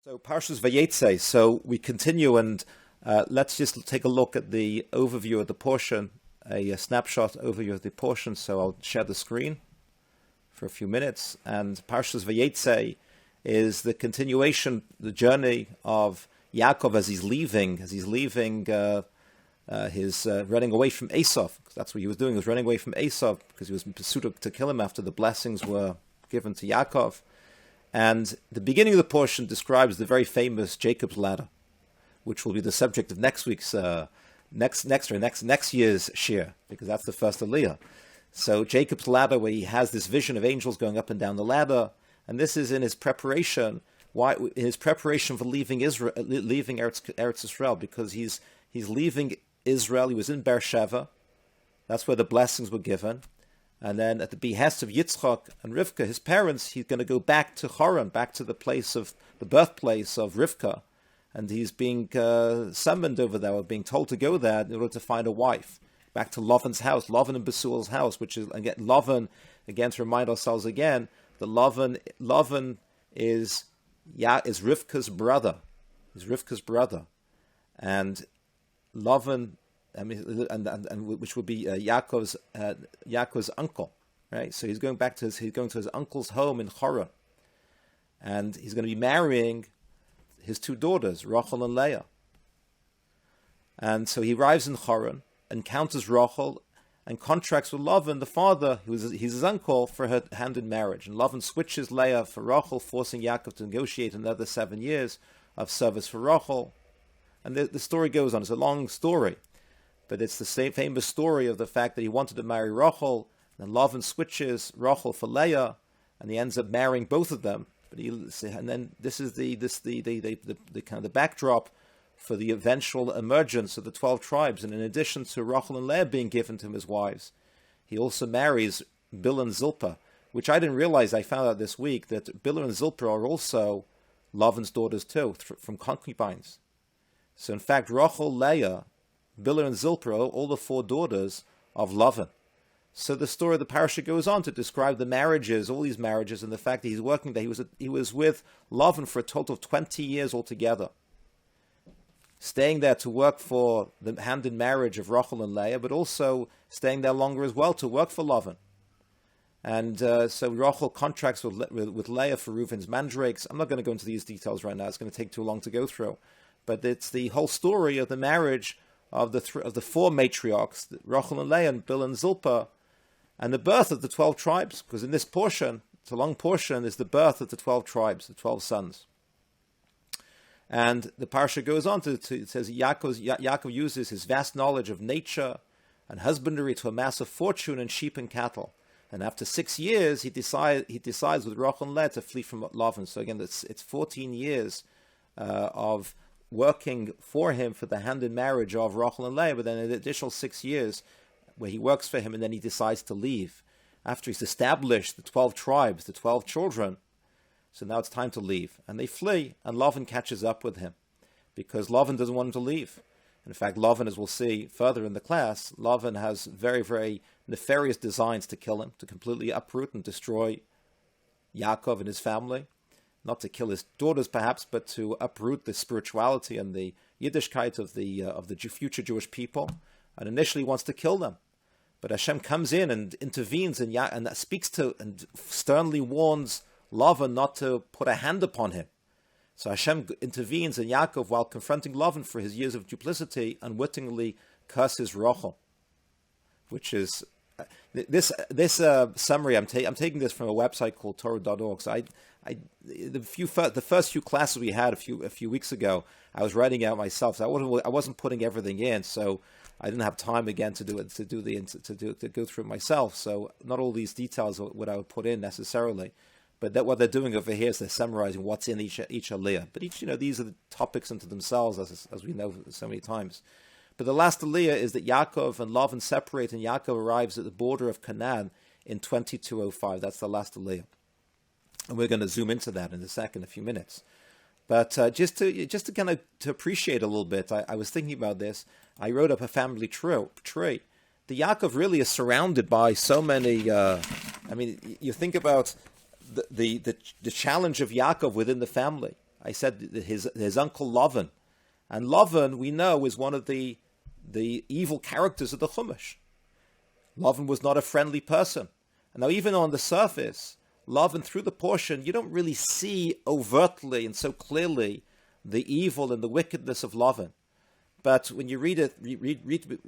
So Parshas VaYetzei. So we continue, and let's just take a look at the overview of the portion, a snapshot overview of the portion. So I'll share the screen for a few minutes. And Parshas VaYetzei is the continuation, the journey of Yaakov as he's leaving his running away from Esav. That's what he was doing. He was running away from Esav because he was in pursuit to kill him after the blessings were given to Yaakov. And the beginning of the portion describes the very famous Jacob's ladder, which will be the subject of next year's shir, because that's the first Aliyah. So Jacob's ladder, where he has this vision of angels going up and down the ladder, and this is in his preparation. Why? In his preparation for leaving Israel, leaving Eretz Israel, because he's leaving Israel. He was in Beersheba. That's where the blessings were given. And then at the behest of Yitzchak and Rivka, his parents, he's going to go back to Haran, back to the birthplace of Rivka. And he's being summoned over there, or being told to go there in order to find a wife. Back to Lavan's house, Lavan and Bethuel's house, which is, again, Lavan, again to remind ourselves again, that Lavan is Rivka's brother. Is Rivka's brother. And Lavan, and which would be Yaakov's uncle, right? So he's going to his uncle's home in Haran, and he's going to be marrying his two daughters, Rachel and Leah. And so he arrives in Haran, encounters Rachel, and contracts with Lavan, the father, he's his uncle, for her hand in marriage. And Lavan switches Leah for Rachel, forcing Yaakov to negotiate another 7 years of service for Rachel. And the story goes on. It's a long story. But it's the same famous story of the fact that he wanted to marry Rachel, and Lavan switches Rachel for Leah, and he ends up marrying both of them. And then this is the kind of the backdrop for the eventual emergence of the 12 tribes. And in addition to Rachel and Leah being given to him as wives, he also marries Bilhah and Zilpah, which I didn't realize. I found out this week that Bilhah and Zilpah are also Lavan's daughters too, from concubines. So in fact, Rachel, Leah, Bilhah and Zilpah, all the four daughters of Lavan. So the story of the parasha goes on to describe the marriages, all these marriages, and the fact that he's working there. He was with Lavan for a total of 20 years altogether, staying there to work for the hand in marriage of Rachel and Leah, but also staying there longer as well to work for Lavan. And so Rachel contracts with Leah for Reuven's mandrakes. I'm not going to go into these details right now. It's going to take too long to go through. But it's the whole story of the marriage of the four matriarchs, Rachel and Leah and Bilhah and Zilpah, and the birth of the 12 tribes. Because in this portion, it's a long portion, is the birth of the 12 tribes, the 12 sons. And the parsha goes on it says Yaakov uses his vast knowledge of nature and husbandry to amass a fortune in sheep and cattle. And after 6 years, he decides with Rachel and Leah to flee from Lavan. So again, it's 14 years of working for him for the hand in marriage of Rachel and Leah, but then an additional 6 years where he works for him, and then he decides to leave. After he's established the 12 tribes, the 12 children, so now it's time to leave. And they flee, and Lavan catches up with him, because Lavan doesn't want him to leave. In fact, Lavan, as we'll see further in the class, Lavan has very, very nefarious designs to kill him, to completely uproot and destroy Yaakov and his family. Not to kill his daughters, perhaps, but to uproot the spirituality and the Yiddishkeit of the future Jewish people, and initially wants to kill them. But Hashem comes in and intervenes and speaks to and sternly warns Lavan not to put a hand upon him. So Hashem intervenes, and Yaakov, while confronting Lavan for his years of duplicity, unwittingly curses Rachel, which is this summary. I'm taking this from a website called Torah.org. So the first few classes we had a few weeks ago, I was writing out myself. So I wasn't putting everything in, so I didn't have time again to go through it myself. So not all these details are what I would put in necessarily, but what they're doing over here is they're summarizing what's in each aliyah. But these are the topics unto themselves, as we know so many times. But the last aliyah is that Yaakov and Lavan separate, and Yaakov arrives at the border of Canaan in 2205. That's the last aliyah. And we're going to zoom into that in a few minutes. But just to kind of to appreciate a little bit, I was thinking about this. I wrote up a family tree. The Yaakov really is surrounded by so many. You think about the challenge of Yaakov within the family. I said his uncle Lavan. And Lavan, we know, is one of the evil characters of the Chumash. Lavan was not a friendly person. And now even on the surface, Lavan, through the portion, you don't really see overtly and so clearly the evil and the wickedness of Lavan. But when you read it,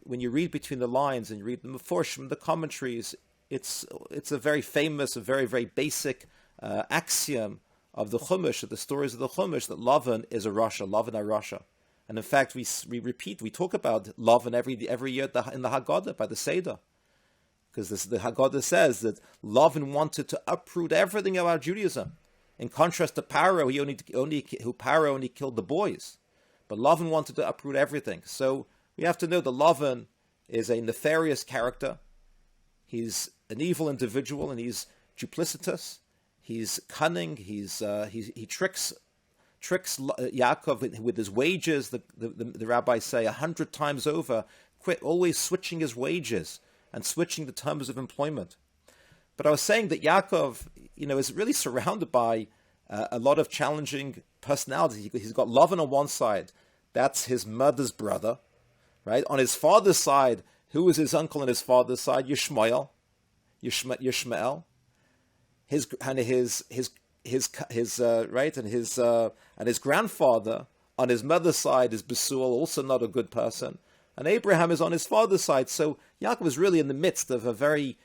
when you read between the lines and you read the Meforshim, the commentaries, it's a very famous, a very, very basic axiom of the Chumash, of the stories of the Chumash, that Lavan is a Rasha, Lavan a Rasha. And in fact, we talk about Lavan every year in the Haggadah, by the Seder. Because the Haggadah says that Lavan wanted to uproot everything about Judaism. In contrast to Paro, Paro only killed the boys. But Lavan wanted to uproot everything. So we have to know that Lavan is a nefarious character. He's an evil individual, and he's duplicitous. He's cunning. He tricks Yaakov with his wages. The rabbis say 100 times over, always switching his wages and switching the terms of employment. But I was saying that Yaakov, is really surrounded by a lot of challenging personalities. He's got Lavan on one side. That's his mother's brother, right? On his father's side, who was his uncle on his father's side? Yishmael. His grandfather on his mother's side is Besuel, also not a good person. And Abraham is on his father's side. So Yaakov is really in the midst of a very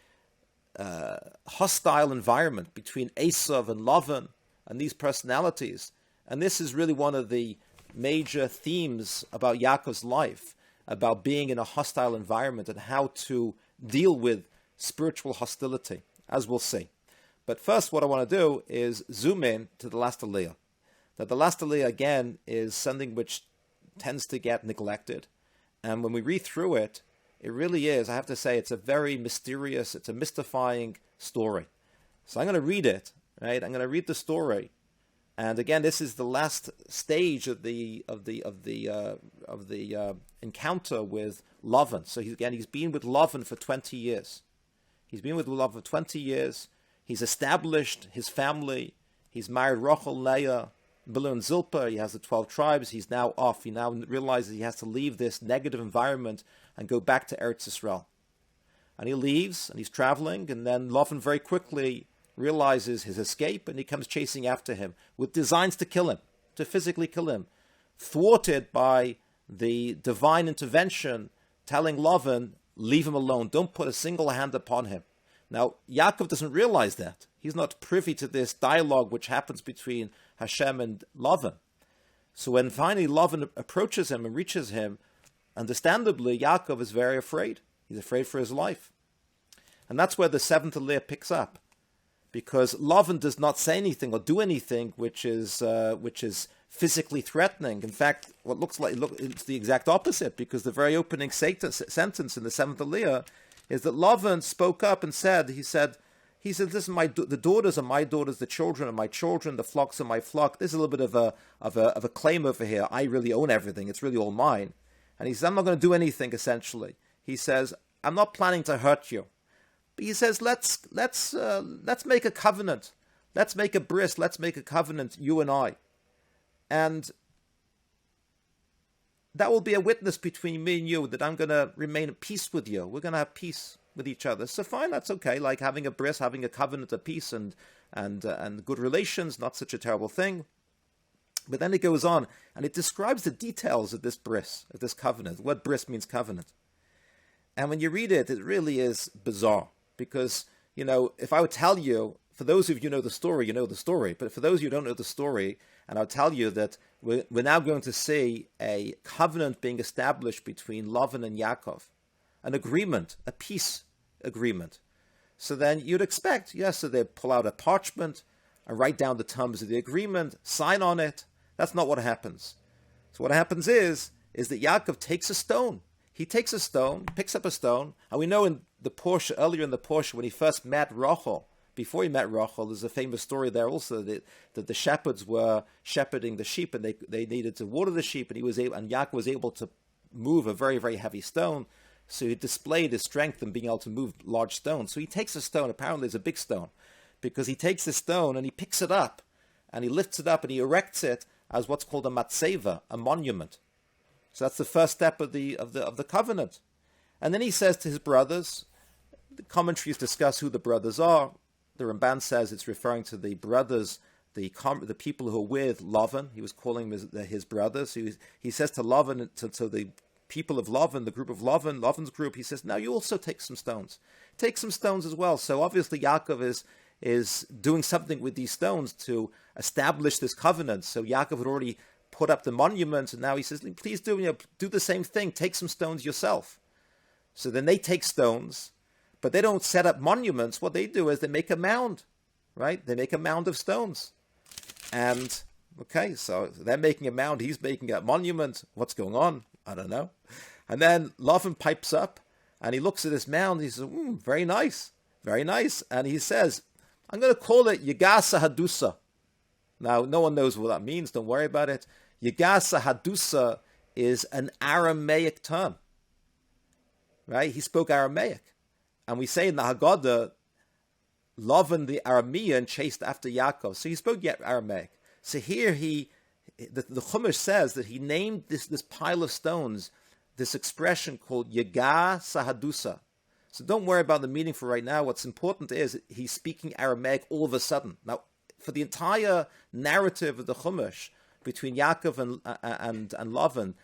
hostile environment between Esav and Lavan and these personalities. And this is really one of the major themes about Yaakov's life, about being in a hostile environment and how to deal with spiritual hostility, as we'll see. But first, what I want to do is zoom in to the last Aliyah. That the last Aliyah, again, is something which tends to get neglected. And when we read through it, it really is, I have to say, it's a very mysterious, it's a mystifying story. So I'm going to read it, right? I'm going to read the story. And again, this is the last stage of the encounter with Lavan. So he's been with Lavan for 20 years. He's been with Lavan for 20 years. He's established his family. He's married Rachel, Leah, Bilhah, and Zilpah. He has the 12 tribes. He's now off. He now realizes he has to leave this negative environment and go back to Eretz Yisrael. And he leaves, and he's traveling, and then Lavan very quickly realizes his escape, and he comes chasing after him with designs to kill him, to physically kill him, thwarted by the divine intervention telling Lavan, leave him alone, don't put a single hand upon him. Now, Yaakov doesn't realize that. He's not privy to this dialogue which happens between Hashem and Lavan. So when finally Lavan approaches him and reaches him, understandably, Yaakov is very afraid. He's afraid for his life. And that's where the seventh Aliyah picks up. Because Lavan does not say anything or do anything which is physically threatening. In fact, it's the exact opposite, because the very opening sentence in the seventh Aliyah is that Lavan spoke up and said, he said, listen, the daughters are my daughters, the children are my children, the flocks are my flock. There's a little bit of a claim over here. I really own everything. It's really all mine. And he says, I'm not going to do anything, essentially. He says, I'm not planning to hurt you. But he says, let's make a covenant. Let's make a bris. Let's make a covenant, you and I. And that will be a witness between me and you that I'm going to remain at peace with you. We're going to have peace with each other. So fine, that's okay. Like having a bris, having a covenant of peace and good relations, not such a terrible thing. But then it goes on and it describes the details of this bris, of this covenant. The word bris means covenant. And when you read it, it really is bizarre. Because, if I would tell you, for those of you who know the story, you know the story. But for those of you who don't know the story, and I'll tell you that we're now going to see a covenant being established between Lavan and Yaakov, an agreement, a peace agreement. So then you'd expect, so they pull out a parchment and write down the terms of the agreement, sign on it. That's not what happens. So what happens is that Yaakov takes a stone. He takes a stone, picks up a stone, and we know earlier in the Porsche, when he first met Rachel, before he met Rachel, there's a famous story there also that the shepherds were shepherding the sheep, and they needed to water the sheep, and Yaakov was able to move a very, very heavy stone. So he displayed his strength in being able to move large stones. So he takes a stone, apparently it's a big stone, because he takes this stone and he picks it up, and he lifts it up and he erects it as what's called a matzeva, a monument. So that's the first step of the covenant. And then he says to his brothers, the commentaries discuss who the brothers are. The Ramban says it's referring to the brothers, the people who are with Lavan. He was calling them his brothers. He says to Lavan, to the people of Lavan, the group of Lavan's group, he says, now you also take some stones. Take some stones as well. So obviously Yaakov is doing something with these stones to establish this covenant. So Yaakov had already put up the monument, and now he says, please do the same thing. Take some stones yourself. So then they take stones, but they don't set up monuments. What they do is they make a mound, right? They make a mound of stones. And, okay, so they're making a mound, he's making a monument. What's going on? I don't know. And then Lavan pipes up, and he looks at this mound, he says, very nice, very nice. And he says, I'm going to call it Yagasa Hadusa. Now, no one knows what that means, don't worry about it. Yagasa Hadusa is an Aramaic term, right? He spoke Aramaic. And we say in the Haggadah, Lavan the Aramean chased after Yaakov. So he spoke Aramaic. So here the Chumash says that he named this pile of stones, this expression called Yaga Sahadusa. So don't worry about the meaning for right now. What's important is he's speaking Aramaic all of a sudden. Now, for the entire narrative of the Chumash between Yaakov and Lavan,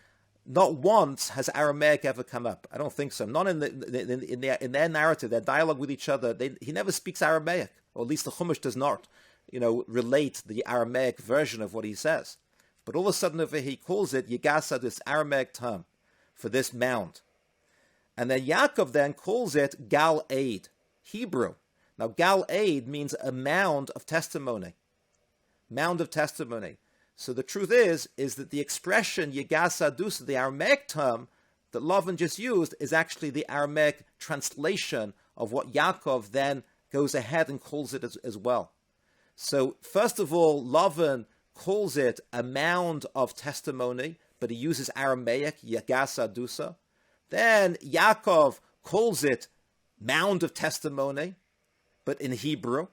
not once has Aramaic ever come up. I don't think so. Not in their narrative, their dialogue with each other. He never speaks Aramaic, or at least the Chumash does not, relate the Aramaic version of what he says. But all of a sudden over here, he calls it Yagasa, this Aramaic term for this mound. And then Yaakov then calls it Gal Eid, Hebrew. Now Gal Eid means a mound of testimony. Mound of testimony. So the truth is that the expression Yagasa Dusa, the Aramaic term that Lavan just used, is actually the Aramaic translation of what Yaakov then goes ahead and calls it as well. So first of all, Lavan calls it a mound of testimony, but he uses Aramaic, Yagasa Dusa. Then Yaakov calls it mound of testimony, but in Hebrew.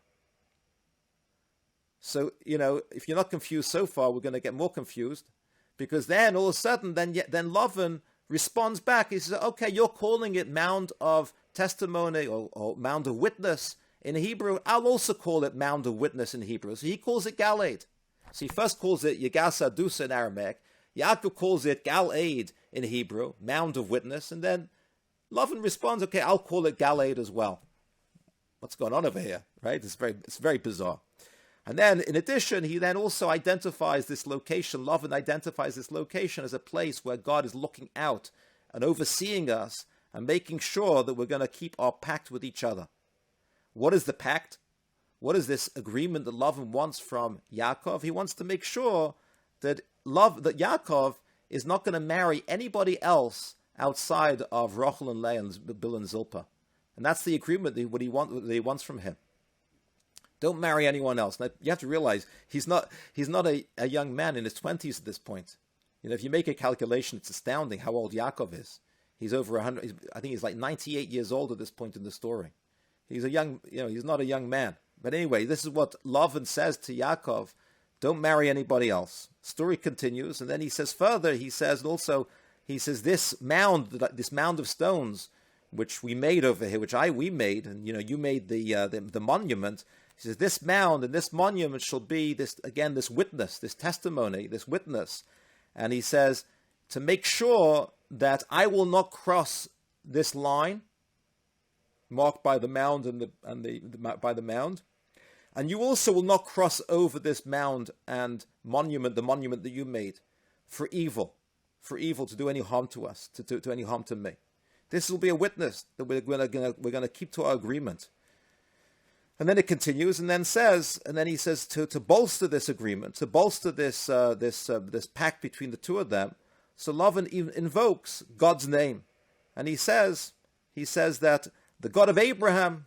So, if you're not confused so far, we're going to get more confused, because then all of a sudden, then Lavan responds back. He says, okay, you're calling it mound of testimony or mound of witness in Hebrew. I'll also call it mound of witness in Hebrew. So he calls it Gal Eid. So he first calls it Yagasa Dusa in Aramaic. Yaakov calls it Gal Eid in Hebrew, mound of witness. And then Lavan responds, okay, I'll call it Gal Eid as well. What's going on over here, right? It's very bizarre. And then, in addition, he then also identifies this location. Lavan identifies this location as a place where God is looking out and overseeing us and making sure that we're going to keep our pact with each other. What is the pact? What is this agreement that Lavan wants from Yaakov? He wants to make sure that Yaakov is not going to marry anybody else outside of Rachel and Leah and Bilhah and Zilpah. And that's the agreement that he wants from him. Don't marry anyone else. Now, you have to realize he's not a young man in his 20s at this point. If you make a calculation, it's astounding how old Yaakov is. He's over 100. I think he's like 98 years old at this point in the story. He's he's not a young man. But anyway, this is what Lavan says to Yaakov: don't marry anybody else. Story continues, and then he says further. He says this mound of stones, which we made over here, we made, and you made the monument. He says, this mound and this monument shall be this witness, this testimony, this witness. And he says, to make sure that I will not cross this line marked by the mound by the mound, and you also will not cross over this mound and monument, the monument that you made, for evil to do any harm to us, to do any harm to me. This will be a witness that we're going to keep to our agreement. And then it continues, and then he says to bolster this agreement, to bolster this pact between the two of them. So Lavan invokes God's name, and he says that the God of Abraham,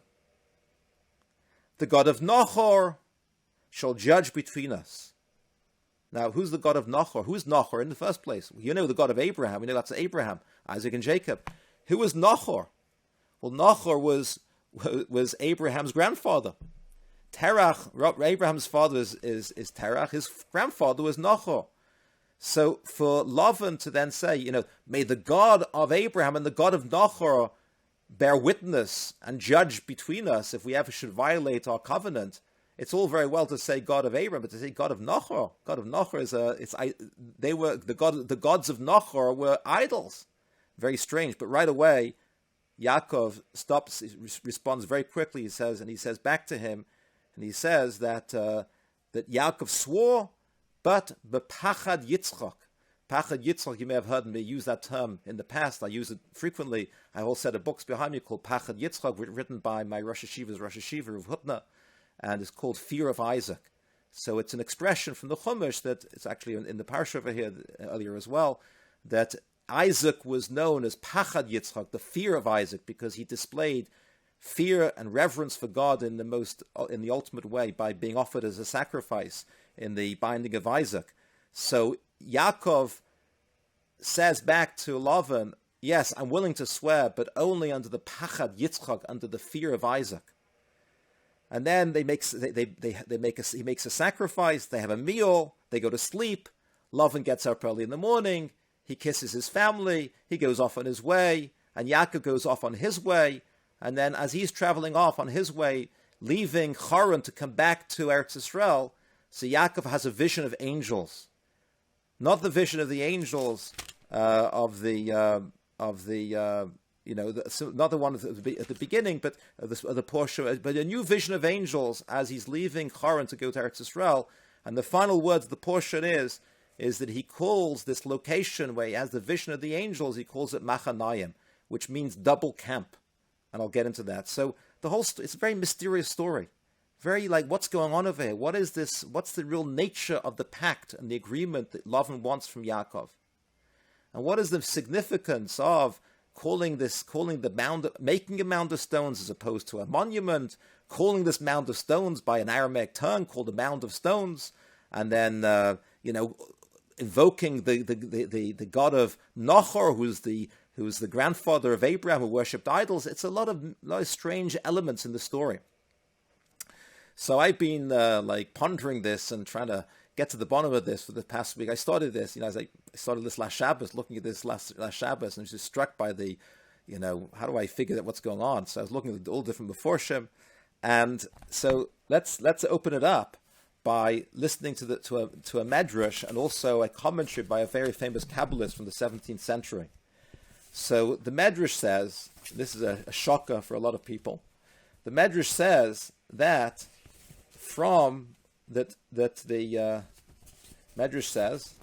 the God of Nahor, shall judge between us. Now, who's the God of Nahor? Who's Nahor in the first place? The God of Abraham. We know that's Abraham, Isaac, and Jacob. Who was Nahor? Well, Nahor was Abraham's grandfather. Terach, Abraham's father is Terach. His grandfather was Nahor. So for Lavan to then say, may the God of Abraham and the God of Nahor bear witness and judge between us if we ever should violate our covenant. It's all very well to say God of Abraham, but to say God of Nahor is the gods of Nahor were idols. Very strange. But right away, Yaakov stops, responds very quickly. He says back to him, and he says that Yaakov swore, but bepachad Yitzchak. Pachad Yitzchak, you may have heard me use that term in the past. I use it frequently. I have a whole set of books behind me called Pachad Yitzchak, written by my Rosh Hashiva of Hutna, and it's called Fear of Isaac. So it's an expression from the Chumash that it's actually in the parsha over here earlier as well, that Isaac was known as Pachad Yitzchak, the fear of Isaac, because he displayed fear and reverence for God in the ultimate way by being offered as a sacrifice in the binding of Isaac. So Yaakov says back to Lavan, yes, I'm willing to swear, but only under the Pachad Yitzchak, under the fear of Isaac. And then he makes a sacrifice, they have a meal, they go to sleep, Lavan gets up early in the morning, he kisses his family, he goes off on his way, and Yaakov goes off on his way, and then as he's traveling off on his way, leaving Haran to come back to Eretz Yisrael, so Yaakov has a vision of angels. Not the vision of the angels not the one at the beginning, but the portion, but a new vision of angels as he's leaving Haran to go to Eretz Yisrael. And the final words of the portion is that he calls this location where he has the vision of the angels, he calls it Machanayim, which means double camp. And I'll get into that. So it's a very mysterious story. Very like, what's going on over here? What is this? What's the real nature of the pact and the agreement that Lavan wants from Yaakov? And what is the significance of making a mound of stones as opposed to a monument, calling this mound of stones by an Aramaic term called a mound of stones, and then invoking the God of Nahor, who's the grandfather of Abraham, who worshipped idols. It's a lot of strange elements in the story. So I've been pondering this and trying to get to the bottom of this for the past week. I started this, I started this last Shabbos, looking at this last Shabbos, and I was just struck by the, how do I figure out what's going on? So I was looking at all different Meforshim, and so let's open it up by listening to a medrash and also a commentary by a very famous Kabbalist from the 17th century. So the medrash says, this is a shocker for a lot of people. The medrash says that the medrash says,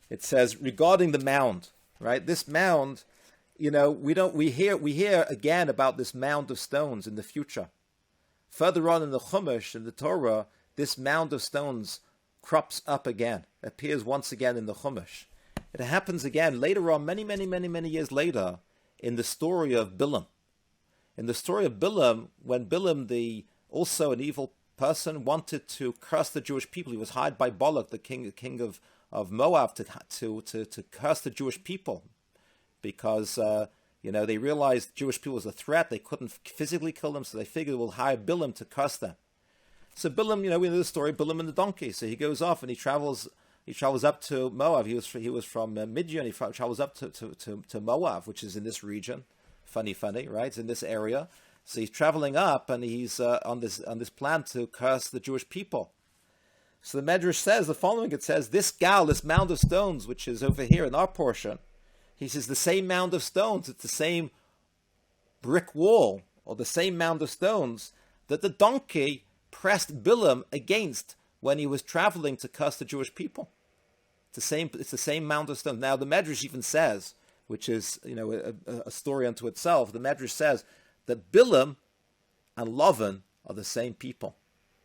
it says regarding the mound, right? This mound, we hear again about this mound of stones in the future. Further on in the Chumash, in the Torah, this mound of stones crops up again, appears once again in the Chumash. It happens again later on, many, many, many, many years later, in the story of Bilam. In the story of Bilam, when Bilam, also an evil person, wanted to curse the Jewish people, he was hired by Balak, the king of Moab, to curse the Jewish people, because they realized Jewish people was a threat. They couldn't physically kill them, so they figured we'll hire Bilam to curse them. So Bilam, we know the story, Bilam and the donkey. So he goes off and he travels up to Moab. He was from Midian. He travels up to Moab, which is in this region. Funny, right? It's in this area. So he's traveling up, and he's on this plan to curse the Jewish people. So the Medrash says the following. It says, this mound of stones, which is over here in our portion, he says the same mound of stones, it's the same brick wall, or the same mound of stones that the donkey pressed Bilam against when he was traveling to curse the Jewish people. It's the same mound of stones. Now the Medrash even says, which is a story unto itself, the Medrash says that Bilam and Lavan are the same people.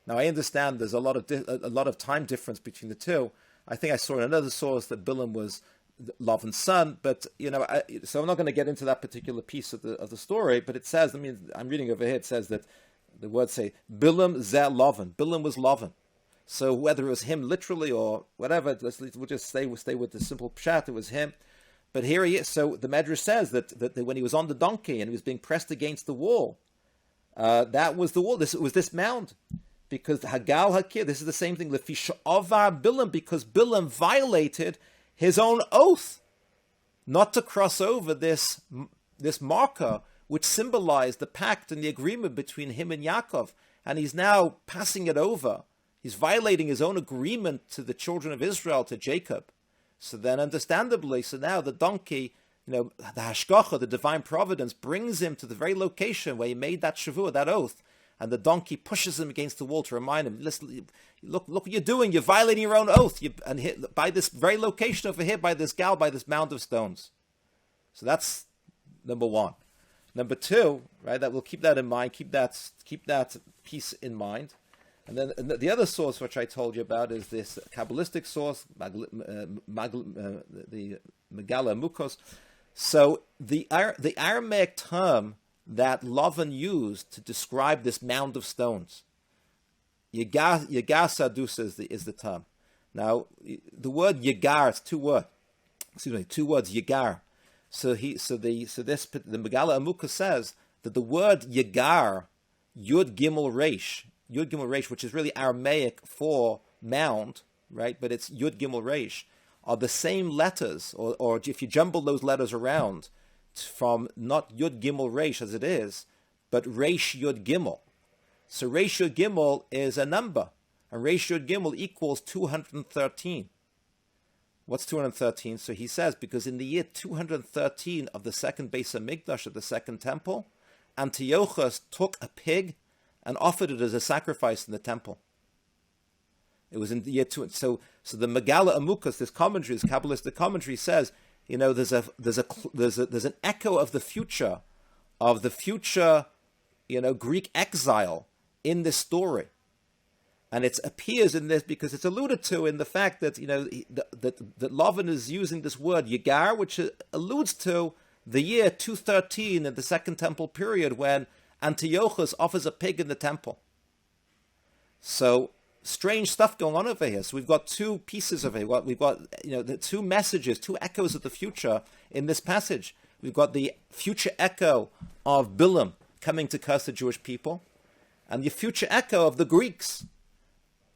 Now I understand there's a lot of time difference between the two. I think I saw in another source that Bilam was Lavan's son, but so I'm not going to get into that particular piece of the story. But it says, I'm reading over here. It says that the words say Bilam zeh Lavan. Bilam was Lavan. So whether it was him literally or whatever, we'll just stay with the simple pshat. It was him. But here he is. So the Medrash says that when he was on the donkey and he was being pressed against the wall, that was the wall. It was this mound, because Hagal Hakir, this is the same thing, Lefisha Avar Bilam, because Bilam violated his own oath not to cross over this marker which symbolized the pact and the agreement between him and Yaakov, and he's now passing it over. He's violating his own agreement to the children of Israel, to Jacob. So then, understandably, so now the donkey, the hashgacha, the divine providence, brings him to the very location where he made that shavua, that oath, and the donkey pushes him against the wall to remind him, listen, look what you're doing, you're violating your own oath, by this very location over here, by this gal, by this mound of stones. So that's number one. Number two, right, that we'll keep that in mind, keep that piece in mind. And then the other source which I told you about is this Kabbalistic source, the Megala Mukos. So the Aramaic term that Lavan used to describe this mound of stones, Yagar Sadus is the term. Now the word Yagar, it's two words, Yagar. So the Megala Amuka says that the word Yagar, Yud Gimel Reish, which is really Aramaic for mound, right? But it's Yud Gimel Reish, are the same letters, or if you jumble those letters around, from not Yud Gimel Reish as it is, but Reish Yud Gimel. So Reish Yud Gimel is a number, and Reish Yud Gimel equals 213. What's 213? So he says, because in the year 213 of the second Beis HaMikdash, of the second temple, Antiochus took a pig and offered it as a sacrifice in the temple. It was in the year 2. So the Megala Amukas, this commentary, this Kabbalistic commentary, says, there's an echo of the future, Greek exile in this story, and it appears in this because it's alluded to in the fact that that Lavan is using this word Yagar, which alludes to the year 213 in the Second Temple period when Antiochus offers a pig in the temple. So strange stuff going on over here. So we've got two pieces of it. We've got the two messages, two echoes of the future in this passage. We've got the future echo of Bilam coming to curse the Jewish people, and the future echo of the Greeks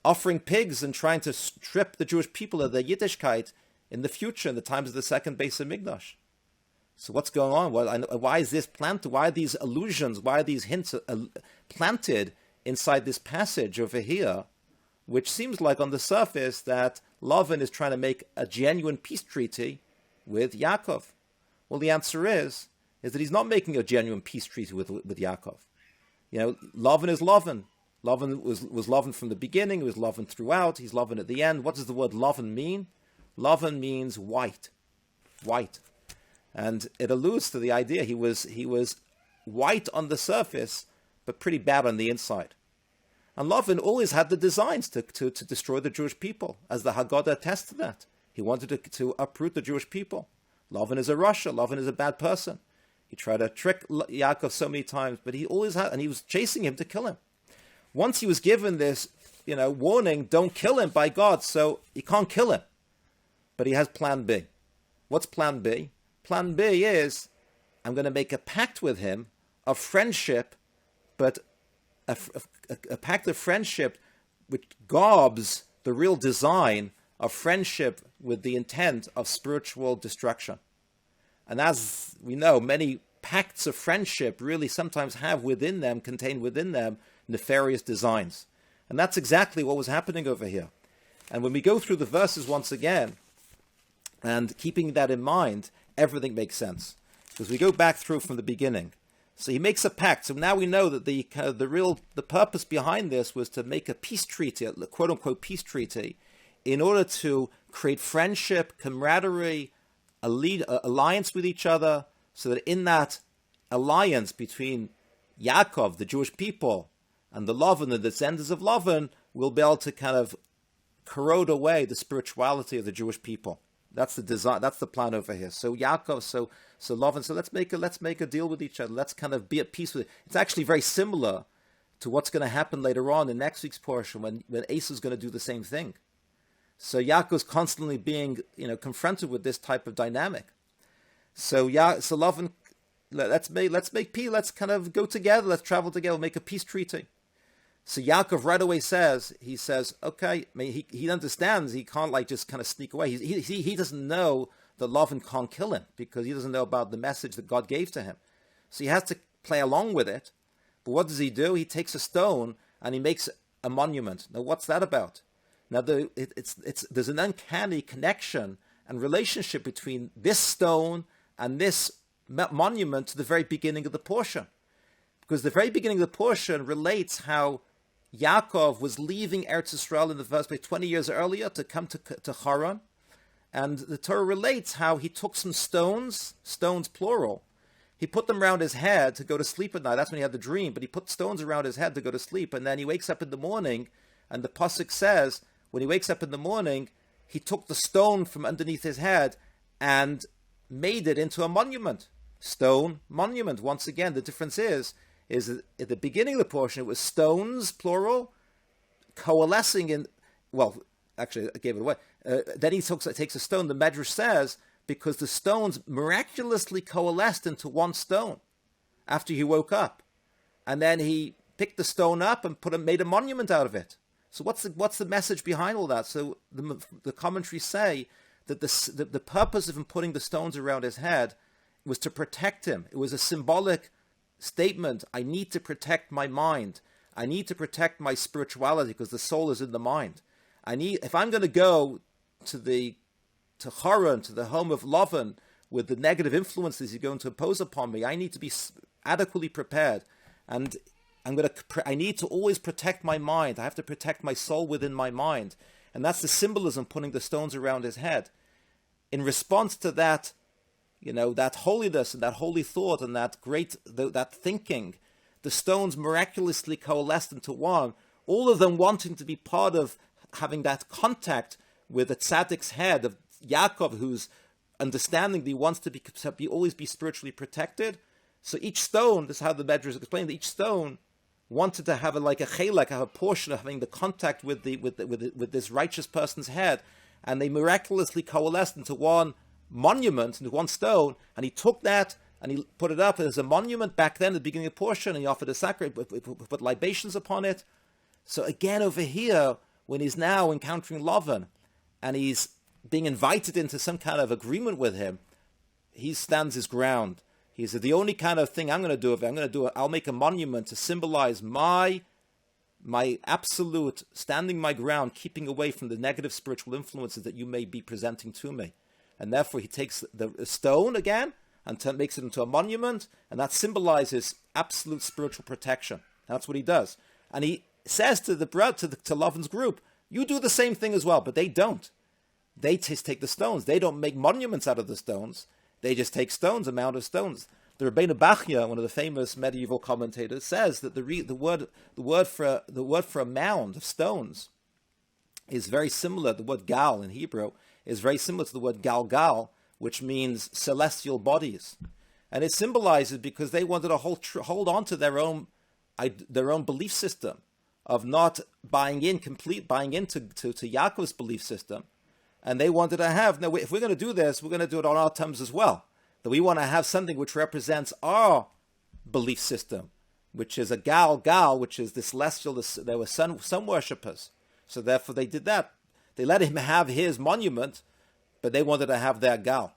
offering pigs and trying to strip the Jewish people of their Yiddishkeit in the future, in the times of the second Beis HaMikdash. So what's going on? Why is this planted? Why are these allusions? Why are these hints planted inside this passage over here, which seems like on the surface that Lavan is trying to make a genuine peace treaty with Yaakov? Well, the answer is that he's not making a genuine peace treaty with Yaakov. Lavan is Lavan. Lavan was Lavan from the beginning. He was Lavan throughout. He's Lavan at the end. What does the word Lavan mean? Lavan means white. And it alludes to the idea he was white on the surface, but pretty bad on the inside. And Lavan always had the designs to destroy the Jewish people, as the Haggadah attests to that. He wanted to uproot the Jewish people. Lavan is a rasha. Lavan is a bad person. He tried to trick Yaakov so many times, but he always had, and he was chasing him to kill him. Once he was given this, warning, don't kill him by God, so he can't kill him. But he has plan B. What's plan B? Plan B is, I'm going to make a pact with him of friendship, but a pact of friendship which garbs the real design of friendship with the intent of spiritual destruction. And as we know, many pacts of friendship really sometimes contain within them, nefarious designs. And that's exactly what was happening over here. And when we go through the verses once again, and keeping that in mind, everything makes sense. Because we go back through from the beginning. So he makes a pact. So now we know that the purpose behind this was to make a peace treaty, a quote unquote peace treaty, in order to create friendship, camaraderie, alliance with each other, so that in that alliance between Yaakov, the Jewish people, and the Lavan, the descendants of Lavan, will be able to kind of corrode away the spirituality of the Jewish people. That's the design. That's the plan over here. So Yaakov, so Lavan, so let's make a deal with each other. Let's kind of be at peace with it. It's actually very similar to what's going to happen later on in next week's portion when Esau is going to do the same thing. So Yaakov's constantly being confronted with this type of dynamic. So Lavan, let's make peace. Let's kind of go together. Let's travel together. Make a peace treaty. So Yaakov right away says, okay, I mean, he understands he can't like just kind of sneak away. He doesn't know that Lavan can't kill him because he doesn't know about the message that God gave to him. So he has to play along with it. But what does he do? He takes a stone and he makes a monument. Now, what's that about? Now, there's an uncanny connection and relationship between this stone and this monument to the very beginning of the portion. Because the very beginning of the portion relates how Yaakov was leaving Eretz Yisrael in the first place 20 years earlier to come to Haran. And the Torah relates how he took some stones plural, he put them around his head to go to sleep at night. That's when he had the dream, but he put stones around his head to go to sleep. And then he wakes up in the morning, and the pasuk says, when he wakes up in the morning, he took the stone from underneath his head and made it into a monument. Stone, monument. Once again, the difference is that at the beginning of the portion, it was stones, plural, coalescing in, well, actually, I gave it away. Then he takes a stone, the Medrash says, because the stones miraculously coalesced into one stone after he woke up. And then he picked the stone up and made a monument out of it. So what's the message behind all that? So the commentaries say that the purpose of him putting the stones around his head was to protect him. It was a symbolic statement. I need to protect my mind. I need to protect my spirituality because the soul is in the mind. If I'm going to go to Haran, to the home of Lavan, with the negative influences he's going to impose upon me, I need to be adequately prepared. And I need to always protect my mind. I have to protect my soul within my mind. And that's the symbolism, putting the stones around his head. In response to that, that holiness and that holy thought and that that thinking, the stones miraculously coalesced into one, all of them wanting to be part of having that contact with the tzaddik's head of Yaakov, who's understanding that he wants to always be spiritually protected. So each stone, this is how the Medrash explained, each stone wanted to have a chelek, have a portion of having the contact with this righteous person's head, and they miraculously coalesced into one monument, into one stone. And he took that and he put it up as a monument back then at the beginning of the portion, and he offered a sacrifice, put libations upon it. So again over here, when he's now encountering Lavan, and he's being invited into some kind of agreement with him, he stands his ground. He said, the only kind of thing I'm going to do, I'll make a monument to symbolize my absolute standing my ground, keeping away from the negative spiritual influences that you may be presenting to me. And therefore he takes the stone again and makes it into a monument, and that symbolizes absolute spiritual protection. That's what he does. And he says to Lavan's group, you do the same thing as well, but they don't. They just take the stones. They don't make monuments out of the stones. They just take stones, a mound of stones. The Rebbeinu Bachya, one of the famous medieval commentators, says that the word for a mound of stones is very similar. The word gal in Hebrew is very similar to the word galgal, which means celestial bodies, and it symbolizes because they wanted to hold on to their own belief system of not buying into Yaakov's belief system. And they wanted to have, no, if we're going to do this, we're going to do it on our terms as well. That we want to have something which represents our belief system, which is a gal, which is the celestial, there were sun worshippers. So therefore they did that. They let him have his monument, but they wanted to have their gal.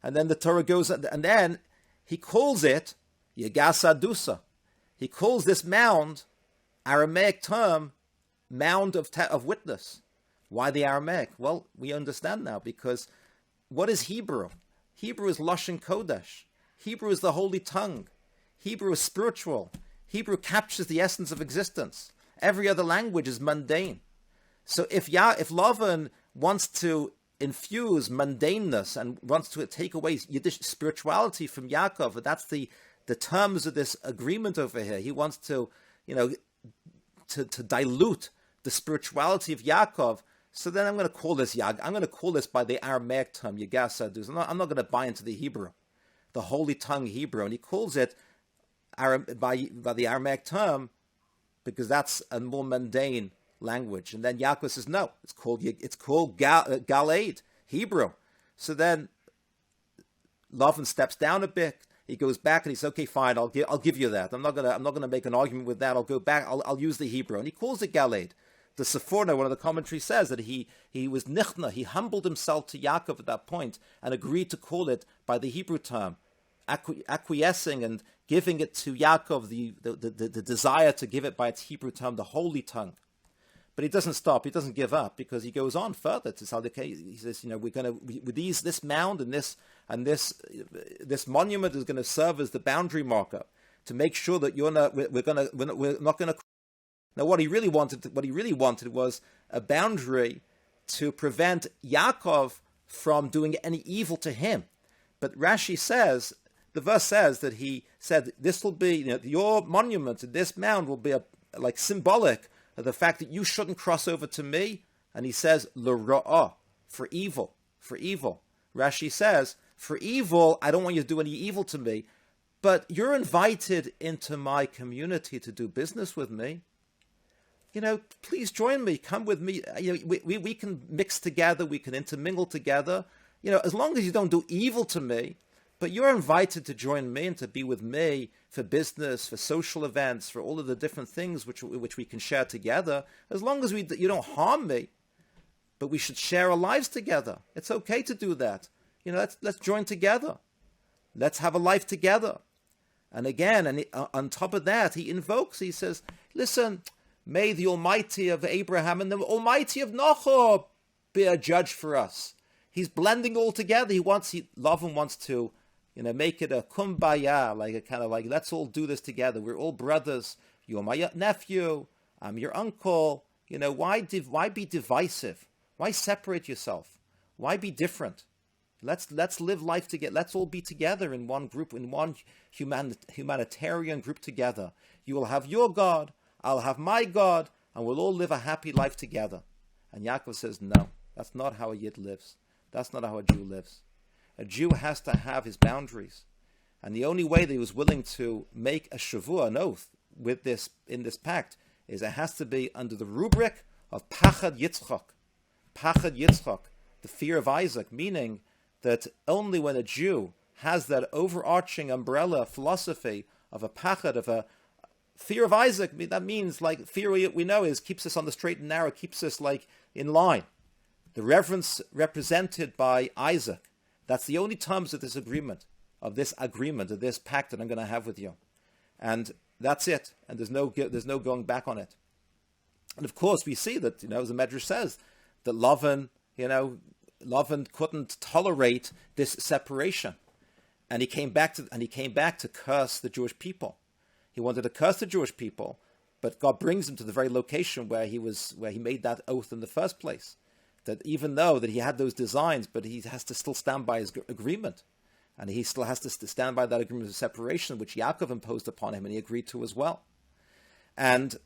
And then the Torah goes, and then he calls it Yegasa Dusa. He calls this mound, Aramaic term, mound of witness. Why the Aramaic? Well, we understand now, because what is Hebrew? Hebrew is Lashon Kodesh. Hebrew is the holy tongue. Hebrew is spiritual. Hebrew captures the essence of existence. Every other language is mundane. So if Lavan wants to infuse mundaneness and wants to take away Yiddish spirituality from Yaakov, that's the terms of this agreement over here. He wants to, to dilute the spirituality of Yaakov. So then I'm going to call this I'm going to call this by the Aramaic term, Yegasadus. I'm not going to buy into the Hebrew, the holy tongue Hebrew. And he calls it by the Aramaic term because that's a more mundane language. And then Yaakov says, no, it's called Galaid, Hebrew. So then Lavan steps down a bit. He goes back and he says, okay, fine, I'll give you that. I'm not gonna make an argument with that. I'll go back. I'll use the Hebrew, and he calls it Galed. The Sephorna, one of the commentaries, says that he was nichna. He humbled himself to Yaakov at that point and agreed to call it by the Hebrew term, acquiescing and giving it to Yaakov the desire to give it by its Hebrew term, the holy tongue. But he doesn't stop. He doesn't give up, because he goes on further to Saldikei. He says, we're going to, with this mound and this monument is going to serve as the boundary marker to make sure that we're not going to. Now, what he really wanted was a boundary to prevent Yaakov from doing any evil to him. But Rashi says, the verse says that he said, this will be, your monument, this mound will be like symbolic of the fact that you shouldn't cross over to me. And he says, l'ra'ah, for evil. Rashi says, for evil, I don't want you to do any evil to me, but you're invited into my community to do business with me. Please join me, come with me. We can mix together, we can intermingle together. As long as you don't do evil to me, but you're invited to join me and to be with me for business, for social events, for all of the different things which we can share together. As long as you don't harm me, but we should share our lives together. It's okay to do that. Let's join together. Let's have a life together. And again, on top of that, he says, listen, may the Almighty of Abraham and the Almighty of Nahor be a judge for us. He's blending all together. Lavan wants to, make it a kumbaya, like a kind of like, let's all do this together. We're all brothers. You're my nephew. I'm your uncle. Why be divisive? Why separate yourself? Why be different? Let's live life together. Let's all be together in one group, in one humanitarian group together. You will have your God, I'll have my God, and we'll all live a happy life together. And Yaakov says, no, that's not how a Yid lives. That's not how a Jew lives. A Jew has to have his boundaries. And the only way that he was willing to make a shavua, an oath, in this pact, is it has to be under the rubric of Pachad Yitzchak. Pachad Yitzchak, the fear of Isaac, meaning that only when a Jew has that overarching umbrella philosophy of a Pachad, of a fear of Isaac, that means like fear we know is keeps us on the straight and narrow, keeps us like in line. The reverence represented by Isaac, that's the only terms of this agreement, of this pact that I'm going to have with you. And that's it. And there's no going back on it. And of course we see that, as the Medrash says, that Lavan couldn't tolerate this separation. And he came back to curse the Jewish people. He wanted to curse the Jewish people, but God brings him to the very location where he made that oath in the first place. That even though that he had those designs, but he has to still stand by his agreement. And he still has to stand by that agreement of separation, which Yaakov imposed upon him, and he agreed to as well. And,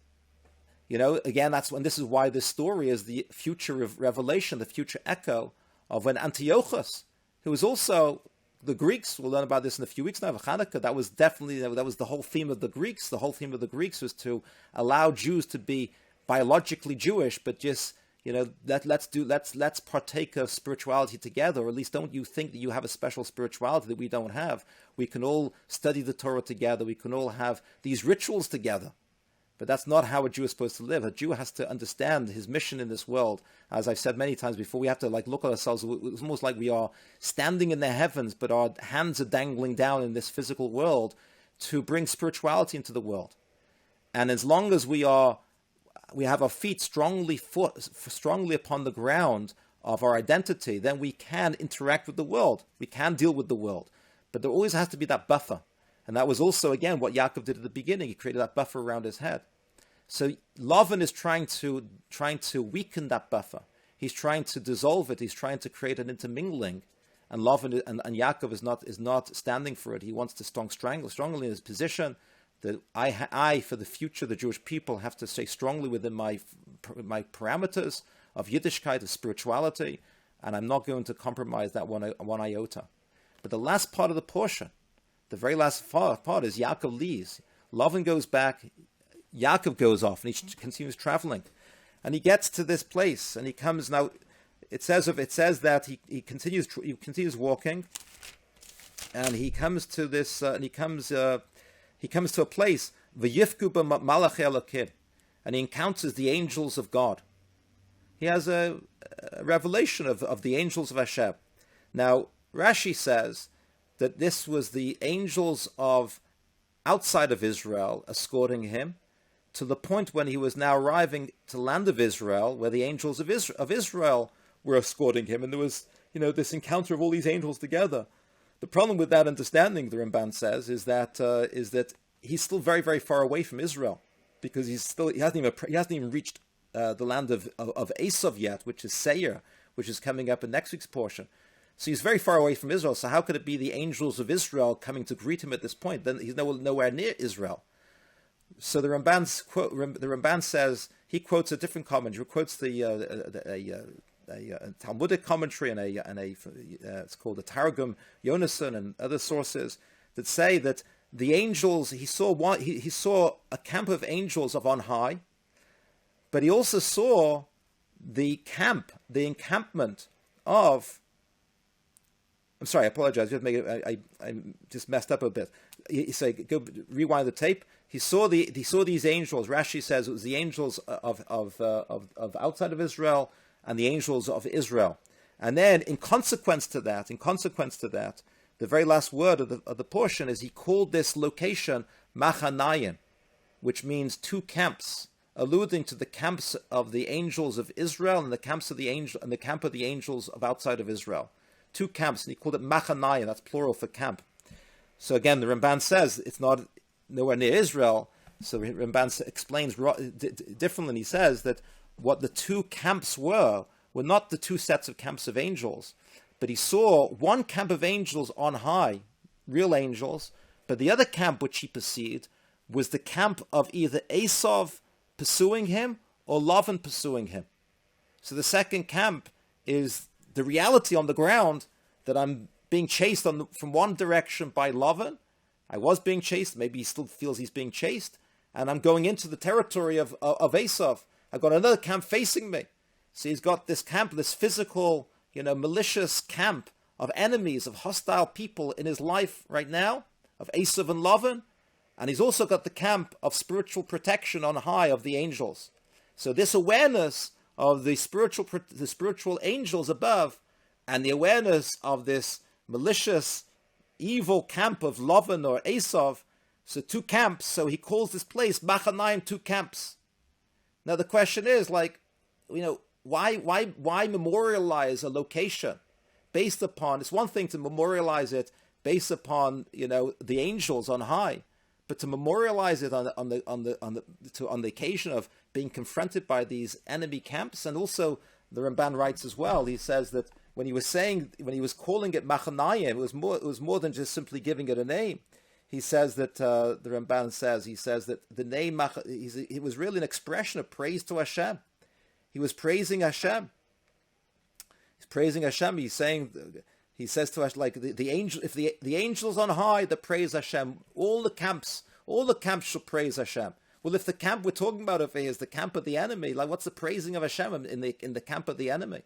again, this is why this story is the future of Revelation, the future echo of when Antiochus, who was also the Greeks, we'll learn about this in a few weeks now, Hanukkah, that was the whole theme of the Greeks. The whole theme of the Greeks was to allow Jews to be biologically Jewish, but just, let's partake of spirituality together, or at least don't you think that you have a special spirituality that we don't have. We can all study the Torah together. We can all have these rituals together. But that's not how a Jew is supposed to live. A Jew has to understand his mission in this world. As I've said many times before, we have to look at ourselves. It's almost like we are standing in the heavens, but our hands are dangling down in this physical world to bring spirituality into the world. And as long as we have our feet strongly upon the ground of our identity, then we can interact with the world. We can deal with the world. But there always has to be that buffer. And that was also, again, what Yaakov did at the beginning. He created that buffer around his head. So Lavan is trying to weaken that buffer. He's trying to dissolve it. He's trying to create an intermingling. And Lavan and Yaakov is not standing for it. He wants to strongly in his position that I, for the future, the Jewish people, have to stay strongly within my parameters of Yiddishkeit, of spirituality, and I'm not going to compromise that one iota. But the last part of the portion, the very last part is Yaakov leaves. Lavan goes back, Yaakov goes off, and he continues traveling. And he gets to this place, and he comes now. It says that he continues walking, and he comes to this, and he comes to a place, v'yifku b'malachei Elokim, and he encounters the angels of God. He has a revelation of the angels of Hashem. Now, Rashi says that this was the angels of outside of Israel escorting him to the point when he was now arriving to the land of Israel, where the angels of Israel were escorting him, and there was, this encounter of all these angels together. The problem with that understanding, the Ramban says, is that he's still very, very far away from Israel, because he hasn't even reached the land of Esav yet, which is Seir, which is coming up in next week's portion. So he's very far away from Israel. So how could it be the angels of Israel coming to greet him at this point? Then he's nowhere near Israel. So the Ramban says, he quotes a different commentary. He quotes a Talmudic commentary and it's called the Targum Yonason and other sources that say that the angels, he saw a camp of angels of on high, but he also saw the encampment of. I'm sorry, I apologize. I just messed up a bit. He said, go rewind the tape. He saw these angels. Rashi says it was the angels of outside of Israel and the angels of Israel. And then, in consequence to that, the very last word of the portion is he called this location Machanayim, which means two camps, alluding to the camps of the angels of Israel and the camp of the angels of outside of Israel. Two camps, and he called it Machanayim. That's plural for camp. So again, the Ramban says it's not nowhere near Israel. So Ramban explains differently. He says that what the two camps were not the two sets of camps of angels, but he saw one camp of angels on high, real angels, but the other camp which he perceived was the camp of either Esav pursuing him or Lavan pursuing him. So the second camp is the reality on the ground that I'm being chased from one direction by Lavan. I was being chased. Maybe he still feels he's being chased. And I'm going into the territory of Esav. I've got another camp facing me. So he's got this camp, this physical, malicious camp of enemies, of hostile people in his life right now, of Esav and Lavan. And he's also got the camp of spiritual protection on high of the angels. So this awareness of the spiritual angels above, and the awareness of this malicious, evil camp of Lavan or Esav, so two camps. So he calls this place Machanayim, two camps. Now the question is, why memorialize a location based upon? It's one thing to memorialize it based upon the angels on high, but to memorialize it on the occasion of being confronted by these enemy camps. And also the Ramban writes as well, he says that when he was calling it Machanayim, it was more than just simply giving it a name. He says that the Ramban says that the name it was really an expression of praise to Hashem. He was praising Hashem. He's praising Hashem. He says to us, like the angel, if the angels on high that praise Hashem, all the camps shall praise Hashem. Well, if the camp we're talking about over here is the camp of the enemy, like what's the praising of Hashem in the camp of the enemy?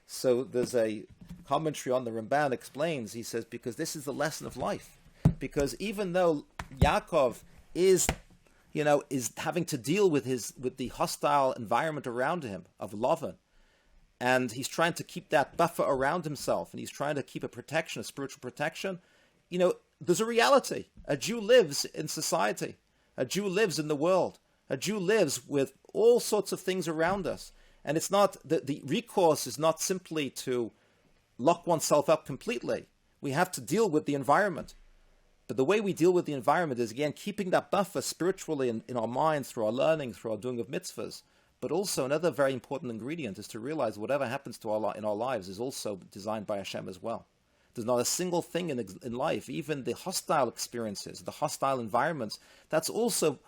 So there's a commentary on the Ramban explains. He says because this is the lesson of life. Because even though Yaakov is having to deal with the hostile environment around him of Lavan, and he's trying to keep that buffer around himself, and he's trying to keep a spiritual protection, there's a reality. A Jew lives in society. A Jew lives in the world. A Jew lives with all sorts of things around us. And it's not, the recourse is not simply to lock oneself up completely. We have to deal with the environment. But the way we deal with the environment is, again, keeping that buffer spiritually in our minds, through our learning, through our doing of mitzvahs. But also another very important ingredient is to realize whatever happens in our lives is also designed by Hashem as well. There's not a single thing in life, even the hostile experiences, the hostile environments, that's also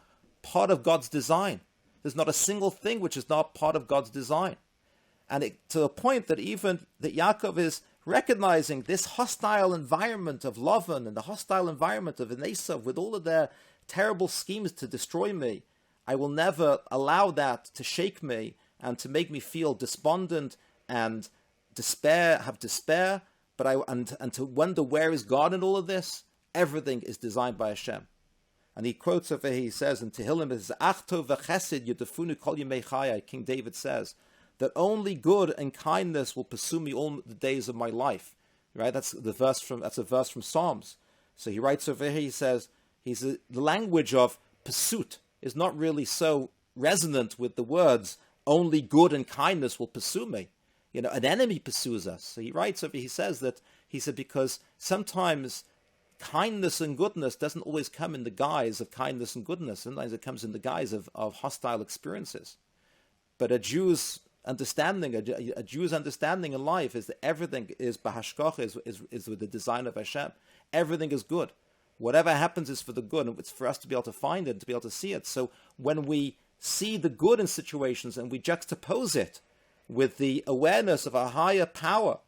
part of God's design. There's not a single thing which is not part of God's design. And to the point that even that Yaakov is recognizing this hostile environment of Lavan and the hostile environment of Esav with all of their terrible schemes to destroy me, I will never allow that to shake me and to make me feel despondent and have despair, and to wonder where is God in all of this. Everything is designed by Hashem. And he quotes over here, he says in Tehillim, it says, Achto v'chesed yudafunu kol yemei chayai. King David says that only good and kindness will pursue me all the days of my life. Right? That's a verse from Psalms. So he writes over here, he says, the language of pursuit is not really so resonant with the words, only good and kindness will pursue me. An enemy pursues us. So he writes over, he says, because sometimes kindness and goodness doesn't always come in the guise of kindness and goodness. Sometimes it comes in the guise of hostile experiences. But a Jew's understanding in life is that everything is bahashkoch, is with the design of Hashem. Everything is good. Whatever happens is for the good, and it's for us to be able to find it, to be able to see it. So when we see the good in situations and we juxtapose it with the awareness of a higher power,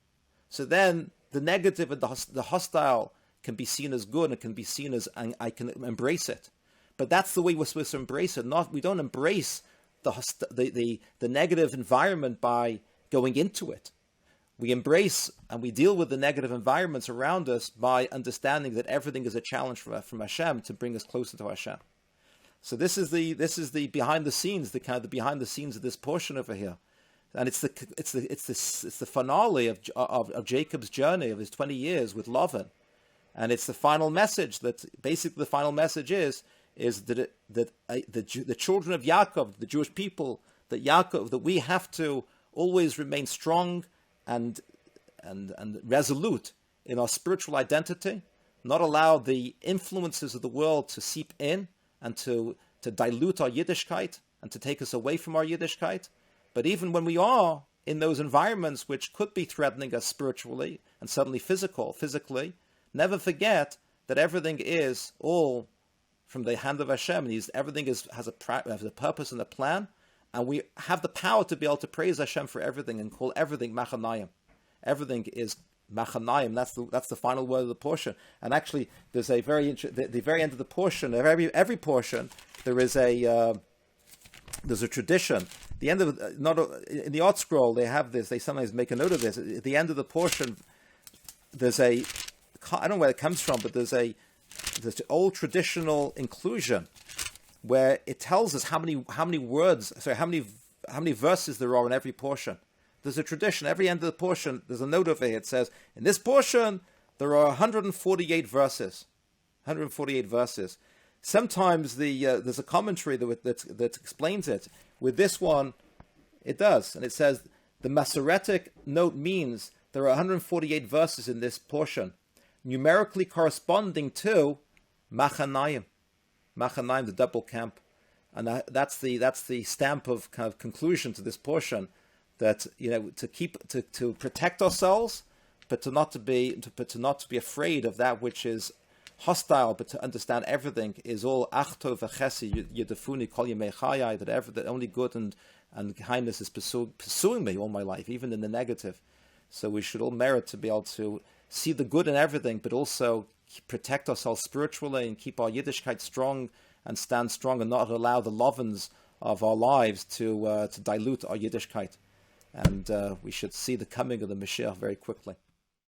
so then the negative and the hostile can be seen as good, and it can be seen as, and I can embrace it. But that's the way we're supposed to embrace it. We don't embrace the negative environment by going into it. We embrace and we deal with the negative environments around us by understanding that everything is a challenge from Hashem to bring us closer to Hashem. So this is the behind the scenes, the kind of the behind the scenes of this portion over here, and it's the finale of Jacob's journey of his 20 years with Lavan, and it's the final message. That basically the final message is that the children of Yaakov, the Jewish people, that we have to always remain strong and resolute in our spiritual identity, not allow the influences of the world to seep in and to dilute our Yiddishkeit and to take us away from our Yiddishkeit. But even when we are in those environments which could be threatening us spiritually and suddenly physically, never forget that everything is all from the hand of Hashem, and everything has a purpose and a plan, and we have the power to be able to praise Hashem for everything and call everything machanayim. Everything is machanayim. That's the final word of the portion. And actually, there's the very end of the portion of every portion. There's a tradition. The end of in the Art Scroll they have this. They sometimes make a note of this. At the end of the portion, there's I don't know where it comes from, but there's an old traditional inclusion where it tells us how many verses there are in every portion. There's a tradition. Every end of the portion, there's a note over here. It says, in this portion, there are 148 verses. 148 verses. Sometimes there's a commentary that explains it. With this one, it does. And it says, the Masoretic note means there are 148 verses in this portion, numerically corresponding to Machanayim. Machanayim, the double camp. And that's the stamp of kind of conclusion to this portion, that to protect ourselves, but to not be afraid of that which is hostile, but to understand everything is all achto v'chesi yedafuni kol yemei chayai, that only good and kindness is pursuing me all my life, even in the negative. So we should all merit to be able to see the good in everything, but also protect ourselves spiritually and keep our Yiddishkeit strong and stand strong, and not allow the lovins of our lives to dilute our Yiddishkeit. And we should see the coming of the Mashiach very quickly.